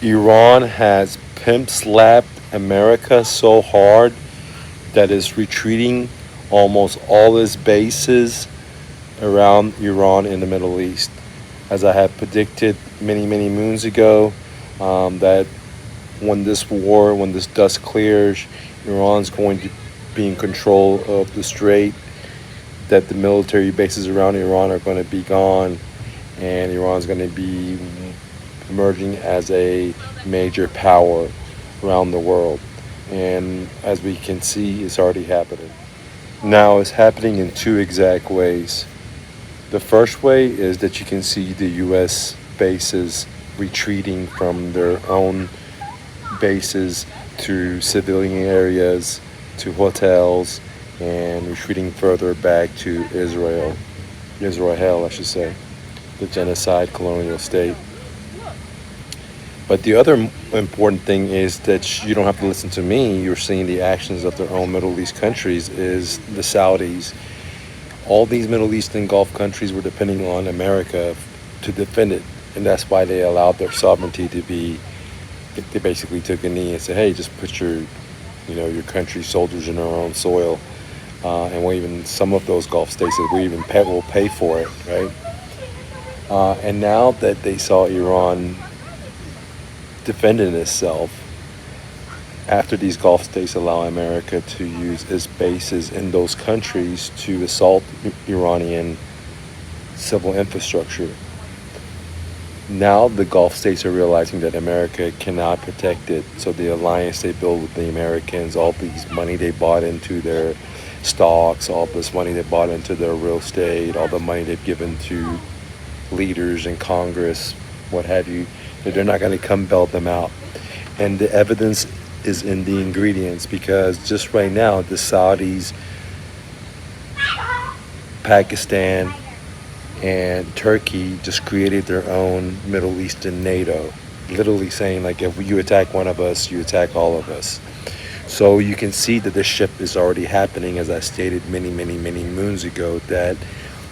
Iran has pimp slapped America so hard that it's retreating almost all its bases around Iran in the Middle East. As I had predicted many, many moons ago, that when this dust clears, Iran's going to be in control of the strait, that the military bases around Iran are going to be gone, and Iran's going to be emerging as a major power around the world. And as we can see, it's already happening. Now, it's happening in two exact ways. The first way is that you can see the U.S. bases retreating from their own bases to civilian areas, to hotels, and retreating further back to Israel, I should say, the genocide colonial state. But the other important thing is that you don't have to listen to me. You're seeing the actions of their own Middle East countries is the Saudis. All these Middle Eastern Gulf countries were depending on America to defend it. And that's why they allowed their sovereignty to be, they basically took a knee and said, hey, just put your country's soldiers in our own soil. And we even, some of those Gulf states, will pay for it, right? And now that they saw Iran defending itself, after these Gulf states allow America to use its bases in those countries to assault Iranian civil infrastructure, now the Gulf states are realizing that America cannot protect it. So the alliance they build with the Americans, all these money they bought into their stocks, all this money they bought into their real estate, all the money they've given to leaders in Congress, what have you, that they're not going to come bail them out. And the evidence is in the ingredients, because just right now the Saudis, Pakistan, and Turkey just created their own Middle Eastern NATO, literally saying, like, if you attack one of us, you attack all of us. So you can see that this shift is already happening, as I stated many, many, many moons ago, that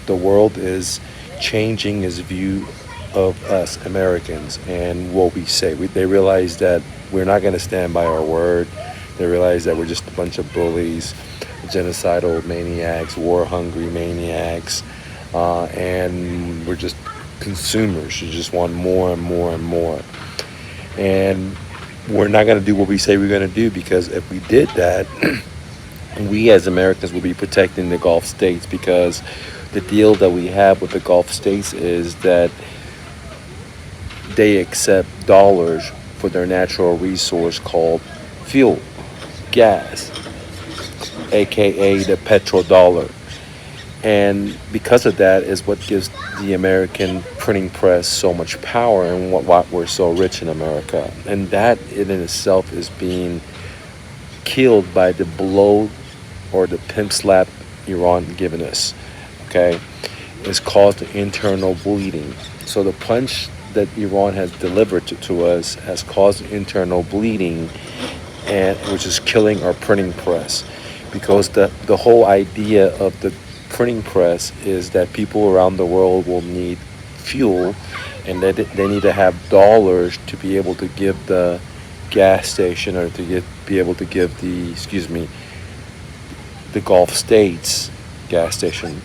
the world is changing its view of us Americans and what we say. They realize that we're not going to stand by our word. They realize that we're just a bunch of bullies, genocidal maniacs, war-hungry maniacs, and we're just consumers. You just want more and more and more. And we're not going to do what we say we're going to do, because if we did that, we as Americans will be protecting the Gulf states, because the deal that we have with the Gulf states is that they accept dollars for their natural resource called fuel, gas, aka the petrodollar. And because of that is what gives the American printing press so much power, and why we're so rich in America. And that in itself is being killed by the blow or the pimp slap Iran given us. Okay, it's caused internal bleeding. So the punch that Iran has delivered to us has caused internal bleeding, and which is killing our printing press, because the whole idea of the printing press is that people around the world will need fuel, and that they need to have dollars to be able to give the gas station, or to be able to give the Gulf states gas station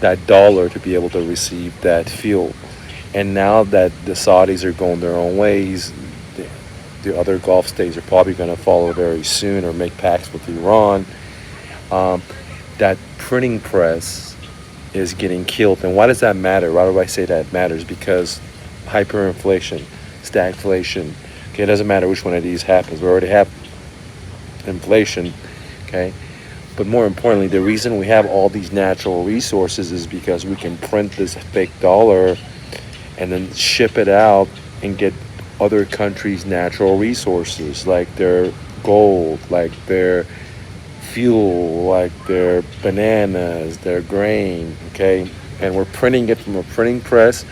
that dollar to be able to receive that fuel. And now that the Saudis are going their own ways, the other Gulf states are probably going to follow very soon or make pacts with Iran. That printing press is getting killed. And why does that matter? Why do I say that matters? Because hyperinflation, stagflation, okay, it doesn't matter which one of these happens. We already have inflation, okay? But more importantly, the reason we have all these natural resources is because we can print this fake dollar and then ship it out and get other countries' natural resources, like their gold, like their fuel, like their bananas, their grain, okay? And we're printing it from a printing press,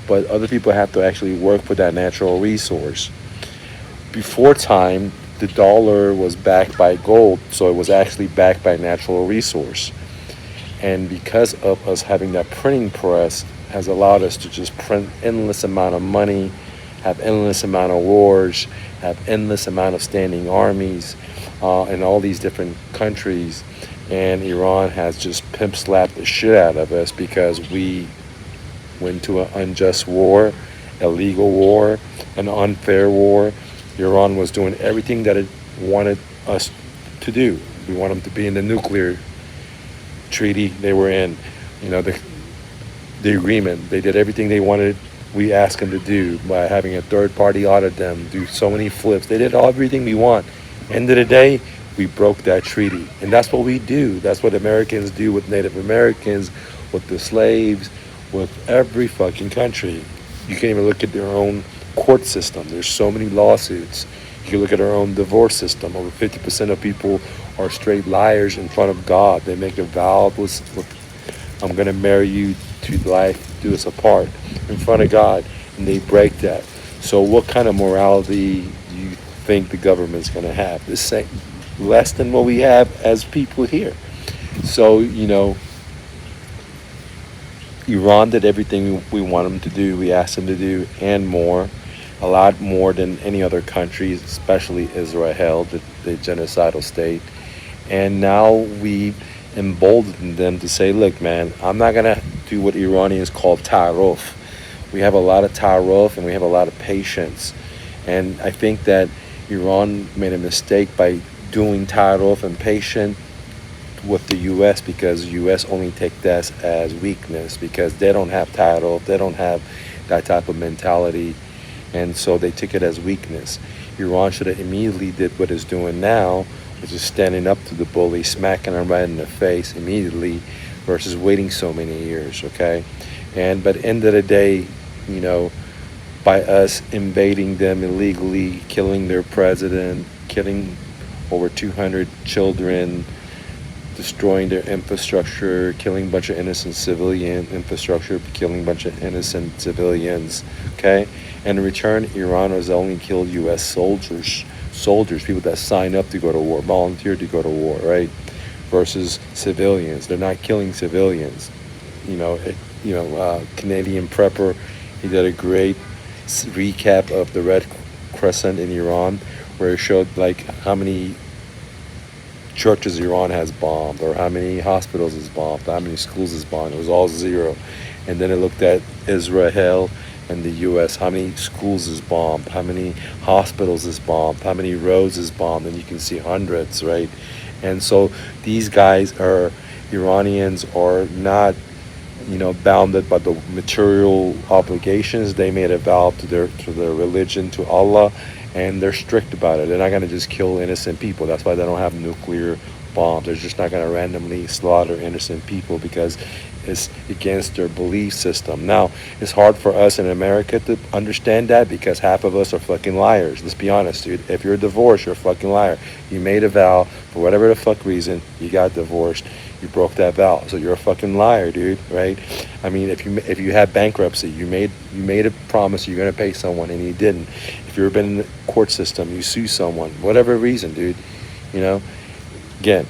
but other people have to actually work for that natural resource. Before time, the dollar was backed by gold, so it was actually backed by natural resource. And because of us having that printing press has allowed us to just print endless amount of money have endless amount of wars, have endless amount of standing armies in all these different countries. And Iran has just pimp slapped the shit out of us because we went to an unjust war, a legal war, an unfair war. Iran was doing everything that it wanted us to do. We want them to be in the nuclear treaty they were in, the agreement. They did everything they wanted. We asked them to do by having a third party audit them, do so many flips. They did everything we want. End of the day, we broke that treaty, and that's what we do. That's what Americans do with Native Americans, with the slaves, with every fucking country. You can't even look at their own court system. There's so many lawsuits. You can look at our own divorce system. Over 50% of people are straight liars in front of God. They make a vow with I'm going to marry you to life, do us apart, in front of God, and they break that. So what kind of morality do you think the government's going to have? The same, less than what we have as people here. So, Iran did everything we want them to do, we asked them to do, and more. A lot more than any other country, especially Israel, the genocidal state. And now we emboldened them to say, look, man, I'm not going to do what Iranians call ta'aruf. We have a lot of ta'aruf and we have a lot of patience. And I think that Iran made a mistake by doing ta'aruf and patience with the U.S. because the U.S. only take that as weakness because they don't have ta'aruf, they don't have that type of mentality. And so they took it as weakness. Iran should have immediately did what it's doing now, which is standing up to the bully, smacking him right in the face immediately versus waiting so many years, okay? But end of the day, by us invading them illegally, killing their president, killing over 200 children, destroying their infrastructure, killing a bunch of innocent civilian infrastructure, killing a bunch of innocent civilians, okay? And in return, Iran has only killed U.S. soldiers, people that sign up to go to war, volunteer to go to war, right? Versus civilians. They're not killing civilians. Canadian Prepper, he did a great recap of the Red Crescent in Iran, where it showed like how many churches Iran has bombed, or how many hospitals is bombed, how many schools is bombed. It was all zero. And then it looked at Israel and the U.S., how many schools is bombed, how many hospitals is bombed, how many roads is bombed, and you can see hundreds, right? And so these guys Iranians are not, bounded by the material obligations. They made a vow to their religion, to Allah, and they're strict about it. They're not going to just kill innocent people. That's why they don't have nuclear bombs. They're just not going to randomly slaughter innocent people because it's against their belief system. Now, it's hard for us in America to understand that because half of us are fucking liars. Let's be honest, dude. If you're divorced, you're a fucking liar. You made a vow for whatever the fuck reason, you got divorced. You broke that vow, so you're a fucking liar, dude. Right? I mean, if you had bankruptcy, you made a promise you're gonna pay someone and you didn't. If you've been in the court system, you sue someone, whatever reason, dude. Again,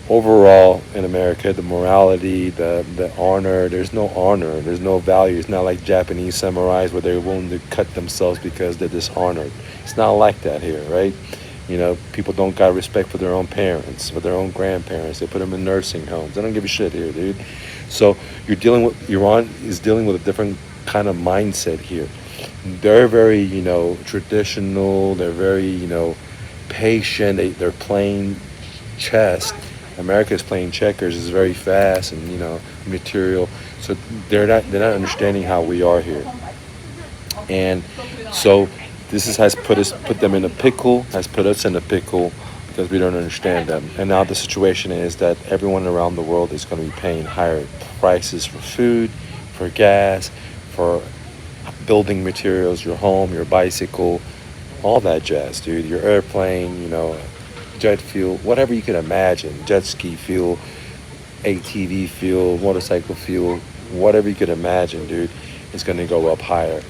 overall in America, the morality, the honor, there's no honor, there's no value. It's not like Japanese samurais where they're willing to cut themselves because they're dishonored. It's not like that here, right? People don't got respect for their own parents, for their own grandparents. They put them in nursing homes. They don't give a shit here, dude. So Iran is dealing with a different kind of mindset here. They're very, traditional. They're very, patient. They're playing chess. America is playing checkers. It's very fast and material. So they're not understanding how we are here. And so this has put them in a pickle. Has put us in a pickle because we don't understand them. And now the situation is that everyone around the world is going to be paying higher prices for food, for gas, for building materials, your home, your bicycle, all that jazz, dude. Your airplane, jet fuel, whatever you can imagine, jet ski fuel, ATV fuel, motorcycle fuel, whatever you could imagine, dude, is going to go up higher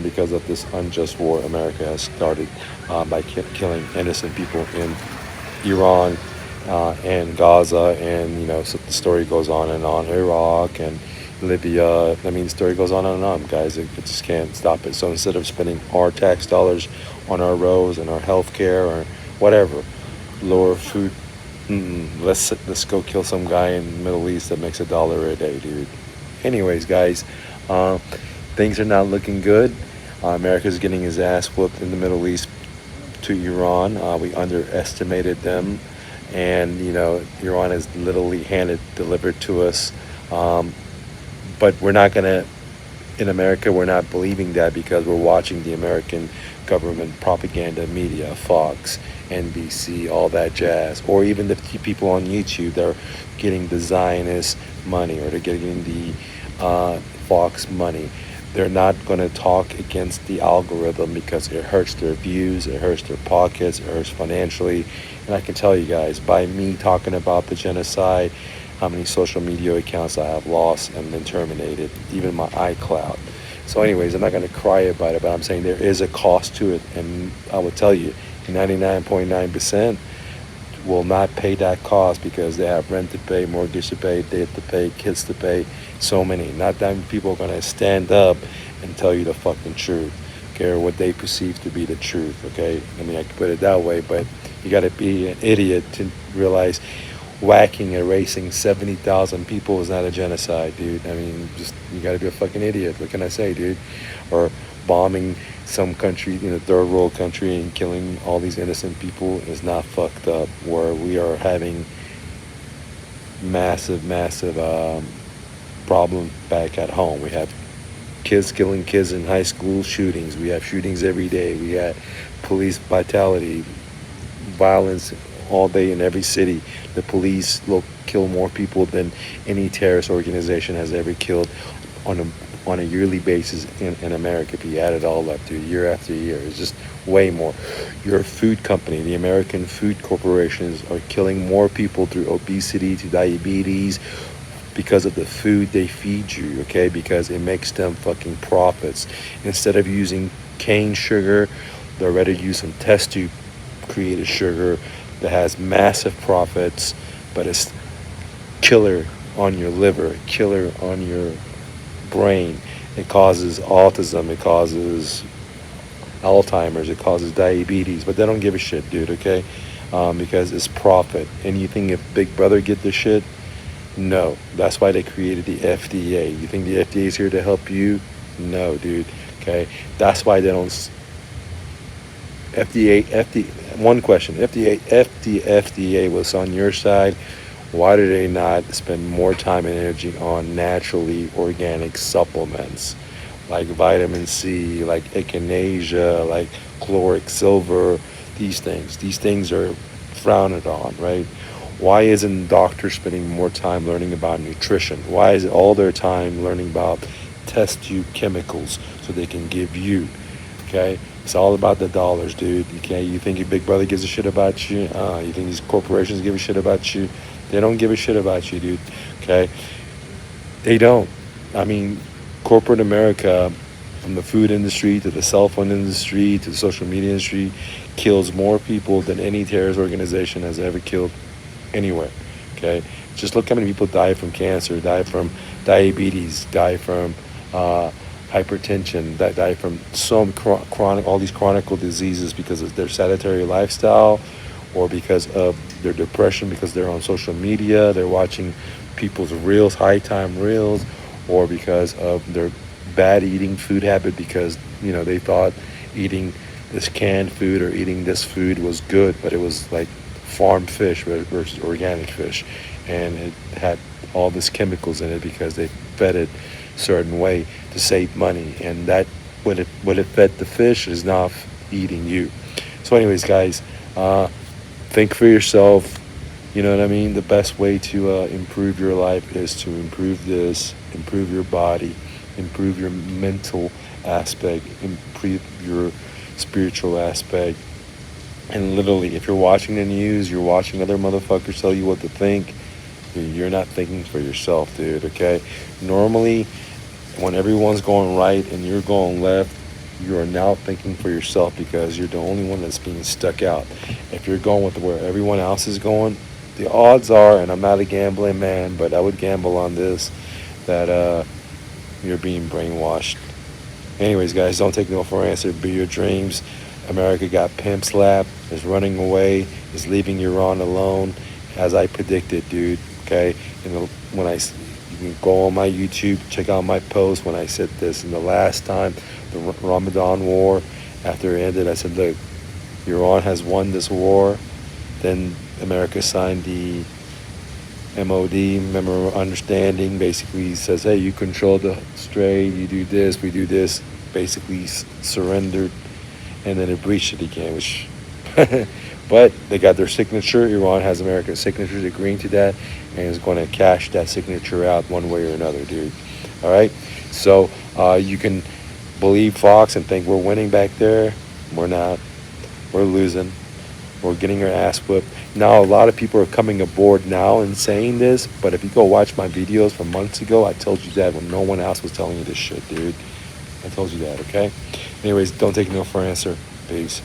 because of this unjust war America has started by killing innocent people in Iran and Gaza, and so the story goes on and on, Iraq, and Libya. I mean, the story goes on and on, guys. It just can't stop it. So instead of spending our tax dollars on our roads and our health care or whatever, lower food, let's go kill some guy in the Middle East that makes $1 a day, dude. Anyways, guys, uh, things are not looking good. America's getting his ass whooped in the Middle East to Iran. We underestimated them, and Iran is literally handed delivered to us. Um, but we're not gonna in America. We're not believing that because we're watching the American government propaganda media, Fox, NBC, all that jazz, or even the people on YouTube that are getting the Zionist money or they're getting the Fox money. They're not going to talk against the algorithm because it hurts their views, it hurts their pockets, it hurts financially. And I can tell you guys, by me talking about the genocide, how many social media accounts I have lost and been terminated, even my iCloud. So, anyways, I'm not going to cry about it, but I'm saying there is a cost to it. And I will tell you, 99.9% will not pay that cost because they have rent to pay, mortgage to pay, debt to pay, kids to pay, so many. Not that many people are going to stand up and tell you the fucking truth, okay, or what they perceive to be the truth, okay? I mean, I can put it that way, but you got to be an idiot to realize whacking, erasing 70,000 people is not a genocide, dude. I mean, just, you got to be a fucking idiot. What can I say, dude? Or bombing some country, third world country, and killing all these innocent people is not fucked up. Where we are having massive problem back at home. We have kids killing kids in high school shootings. We have shootings every day. We had police brutality, violence all day in every city. The police kill more people than any terrorist organization has ever killed on a yearly basis in America. If you add it all up to year after year, it's just way more. Your food company, the American food corporations, are killing more people through obesity to diabetes because of the food they feed you, okay? Because it makes them fucking profits. Instead of using cane sugar, they'd rather use some test tube created sugar that has massive profits, but it's killer on your liver, killer on your brain. It causes autism, it causes Alzheimer's, it causes diabetes, but they don't give a shit, dude, okay? Because it's profit. And you think if Big Brother get the shit? No. That's why they created the FDA. You think the FDA is here to help you? No, dude, okay? That's why they don't... one question. If the FDA was on your side, why do they not spend more time and energy on naturally organic supplements like vitamin C, like echinacea, like chloric silver, these things? These things are frowned on, right? Why isn't doctors spending more time learning about nutrition? Why is it all their time learning about test tube chemicals so they can give you, okay? It's all about the dollars, dude. Okay, you think your Big Brother gives a shit about you? You think these corporations give a shit about you? They don't give a shit about you, dude. Okay, they don't. I mean, corporate America, from the food industry to the cell phone industry to the social media industry, kills more people than any terrorist organization has ever killed anywhere. Okay, just look how many people die from cancer, die from diabetes, die from hypertension, that die from some chronic, all these chronic diseases because of their sedentary lifestyle, or because of their depression, because they're on social media, they're watching people's reels, high time reels, or because of their bad eating food habit, because they thought eating this canned food or eating this food was good, but it was like farmed fish versus organic fish, and it had all these chemicals in it because they fed it certain way to save money, and that what it fed the fish is now eating you. So anyways, guys, think for yourself. You know what I mean? The best way to improve your life is to improve this, improve your body, improve your mental aspect, improve your spiritual aspect. And literally, if you're watching the news, you're watching other motherfuckers tell you what to think, you're not thinking for yourself, dude, okay? Normally, when everyone's going right and you're going left, you are now thinking for yourself because you're the only one that's being stuck out. If you're going with where everyone else is going, the odds are, and I'm not a gambling man, but I would gamble on this, that you're being brainwashed. Anyways, guys, don't take no for an answer. Be your dreams. America got pimp slapped, is running away, is leaving Iran alone, as I predicted, dude. Okay, when you can go on my YouTube, check out my post when I said this. And the last time, the Ramadan war, after it ended, I said, look, Iran has won this war. Then America signed the MOD, Memorandum of Understanding, basically says, hey, you control the strait, you do this, we do this, basically surrendered, and then it breached it again, which, but they got their signature. Iran has American signatures agreeing to that, and is going to cash that signature out one way or another, dude. All right, so you can believe Fox and think we're winning back there. We're not. We're losing. We're getting our ass whipped. Now, a lot of people are coming aboard now and saying this, but if you go watch my videos from months ago, I told you that when no one else was telling you this shit, dude. I told you that, okay? Anyways, don't take no for an answer. Peace.